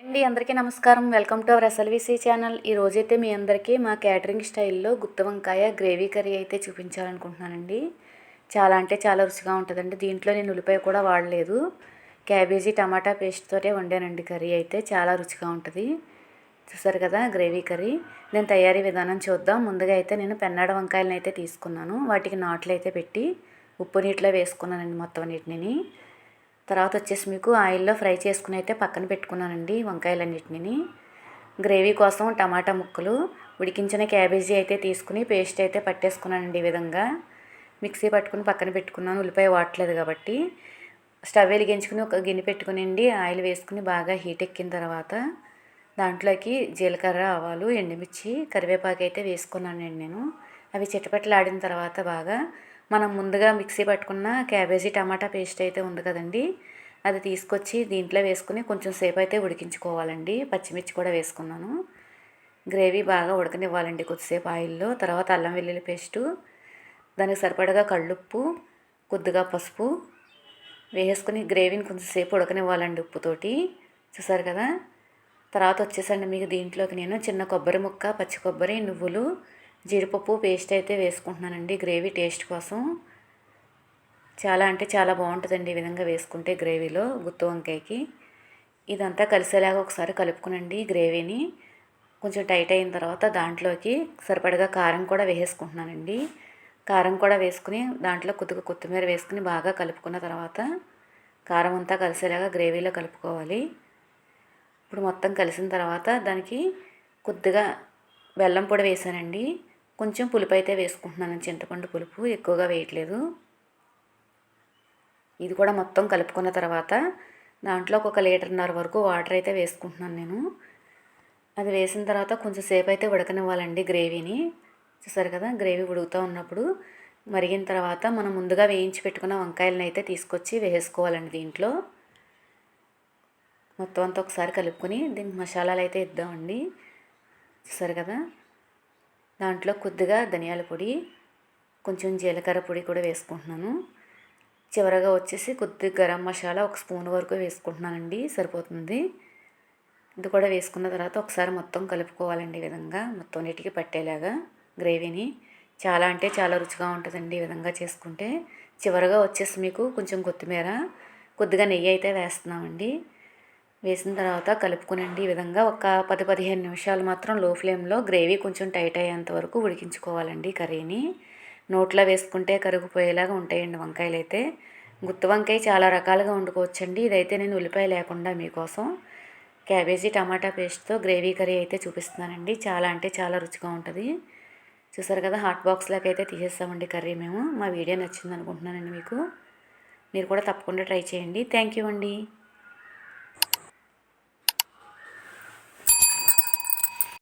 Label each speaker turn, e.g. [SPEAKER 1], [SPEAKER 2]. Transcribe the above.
[SPEAKER 1] అందరికీ నమస్కారం. Welcome to our SLVC channel. ఈరోజైతే మీ అందరికీ మా క్యాటరింగ్ స్టైల్లో గుత్తి వంకాయ గ్రేవీ కర్రీ అయితే చూపించాలనుకుంటున్నానండి. చాలా అంటే చాలా రుచిగా ఉంటుందండి. దీంట్లో నేను ఉల్లిపాయ కూడా వాడలేదు. క్యాబేజీ టమాటా పేస్ట్ తోటే వండానండి. కర్రీ అయితే చాలా రుచిగా ఉంటుంది. చూసారు కదా గ్రేవీ కర్రీ. నేను తయారీ విధానం చూద్దాం. ముందుగా అయితే నేను పెన్నాడ వంకాయలను అయితే తీసుకున్నాను. వాటికి నాట్లు అయితే పెట్టి ఉప్పు నీటిలో వేసుకున్నానండి మొత్తం అన్నిటిని. తర్వాత వచ్చేసి మీకు ఆయిల్లో ఫ్రై చేసుకుని అయితే పక్కన పెట్టుకున్నానండి వంకాయలన్నిటిని. గ్రేవీ కోసం టమాటా ముక్కలు, ఉడికించిన క్యాబేజీ అయితే తీసుకుని పేస్ట్ అయితే పట్టేసుకున్నానండి. ఈ విధంగా మిక్సీ పట్టుకుని పక్కన పెట్టుకున్నాను. ఉల్లిపాయ వాడలేదు కాబట్టి స్టవ్ వెలిగించుకుని ఒక గిన్నె పెట్టుకుని ఆయిల్ వేసుకుని బాగా హీట్ ఎక్కిన తర్వాత దాంట్లోకి జీలకర్ర, ఆవాలు, ఎండుమిర్చి, కరివేపాకు అయితే వేసుకున్నానండి నేను. అవి చిటపటలాడిన తర్వాత బాగా మనం ముందుగా మిక్సీ పట్టుకున్న క్యాబేజీ టమాటా పేస్ట్ అయితే ఉంది కదండి, అది తీసుకొచ్చి దీంట్లో వేసుకుని కొంచెం సేపు అయితే ఉడికించుకోవాలండి. పచ్చిమిర్చి కూడా వేసుకున్నాను. గ్రేవీ బాగా ఉడకనివ్వాలండి కొద్దిసేపు ఆయిల్లో. తర్వాత అల్లం వెల్లుల్లి పేస్టు, దానికి సరిపడగా కళ్ళుప్పు, కొద్దిగా పసుపు వేసుకుని గ్రేవీని కొంచెంసేపు ఉడకనివ్వాలండి ఉప్పుతోటి. చూసారు కదా. తర్వాత వచ్చేసండి మీకు దీంట్లోకి నేను చిన్న కొబ్బరి ముక్క, పచ్చి కొబ్బరి, నువ్వులు, జీడిపప్పు పేస్ట్ అయితే వేసుకుంటున్నానండి గ్రేవీ టేస్ట్ కోసం. చాలా అంటే చాలా బాగుంటుందండి ఈ విధంగా వేసుకుంటే గ్రేవీలో గుత్తి వంకాయకి. ఇదంతా కలిసేలాగా ఒకసారి కలుపుకునండి గ్రేవీని. కొంచెం టైట్ అయిన తర్వాత దాంట్లోకి సరిపడగా కారం కూడా వేసుకుంటున్నానండి. కారం కూడా వేసుకుని దాంట్లో కొద్దిగా కొత్తిమీర వేసుకుని బాగా కలుపుకున్న తర్వాత కారం అంతా కలిసేలాగా గ్రేవీలో కలుపుకోవాలి. ఇప్పుడు మొత్తం కలిసిన తర్వాత దానికి కొద్దిగా బెల్లం పొడి వేసానండి. కొంచెం పులుపు అయితే వేసుకుంటున్నాను, చింతపండు పులుపు, ఎక్కువగా వేయట్లేదు. ఇది కూడా మొత్తం కలుపుకున్న తర్వాత దాంట్లో ఒక లీటర్న్నర వరకు వాటర్ అయితే వేసుకుంటున్నాను నేను. అది వేసిన తర్వాత కొంచెం సేపు అయితే ఉడకనివ్వాలండి గ్రేవీని. చూసారు కదా. గ్రేవీ ఉడుకుతూ ఉన్నప్పుడు మరిగిన తర్వాత మనం ముందుగా వేయించి పెట్టుకున్న వంకాయలను అయితే తీసుకొచ్చి వేసుకోవాలండి దీంట్లో. మొత్తం అంతా ఒకసారి కలుపుకొని దీనికి మసాలాలు అయితే ఇద్దామండి. చూసారు కదా. దాంట్లో కొద్దిగా ధనియాల పొడి, కొంచెం జీలకర్ర పొడి కూడా వేసుకుంటున్నాను. చివరగా వచ్చేసి కొద్దిగా గరం మసాలా ఒక స్పూన్ వరకు వేసుకుంటున్నానండి, సరిపోతుంది. ఇది కూడా వేసుకున్న తర్వాత ఒకసారి మొత్తం కలుపుకోవాలండి. ఈ విధంగా మొత్తం నీటికి పట్టేలాగా గ్రేవీని. చాలా అంటే చాలా రుచిగా ఉంటుందండి ఈ విధంగా చేసుకుంటే. చివరగా వచ్చేసి మీకు కొంచెం కొత్తిమీర, కొద్దిగా నెయ్యి అయితే వేస్తున్నామండి. వేసిన తర్వాత కలుపుకునండి. ఈ విధంగా ఒక 10-15 నిమిషాలు మాత్రం లో ఫ్లేమ్లో గ్రేవీ కొంచెం టైట్ అయ్యేంత వరకు ఉడికించుకోవాలండి కర్రీని. నోట్లో వేసుకుంటే కరిగిపోయేలాగా ఉంటాయండి వంకాయలు అయితే. గుత్తి వంకాయ చాలా రకాలుగా వండుకోవచ్చండి. ఇదైతే నేను ఉల్లిపాయ లేకుండా మీకోసం క్యాబేజీ టమాటా పేస్ట్తో గ్రేవీ కర్రీ అయితే చూపిస్తున్నానండి. చాలా అంటే చాలా రుచిగా ఉంటుంది. చూసారు కదా. హాట్ బాక్స్లోకి అయితే తీసేస్తామండి కర్రీ మేము. మా వీడియో నచ్చింది అనుకుంటున్నానండి మీకు. మీరు కూడా తప్పకుండా ట్రై చేయండి. థ్యాంక్ యూ అండి.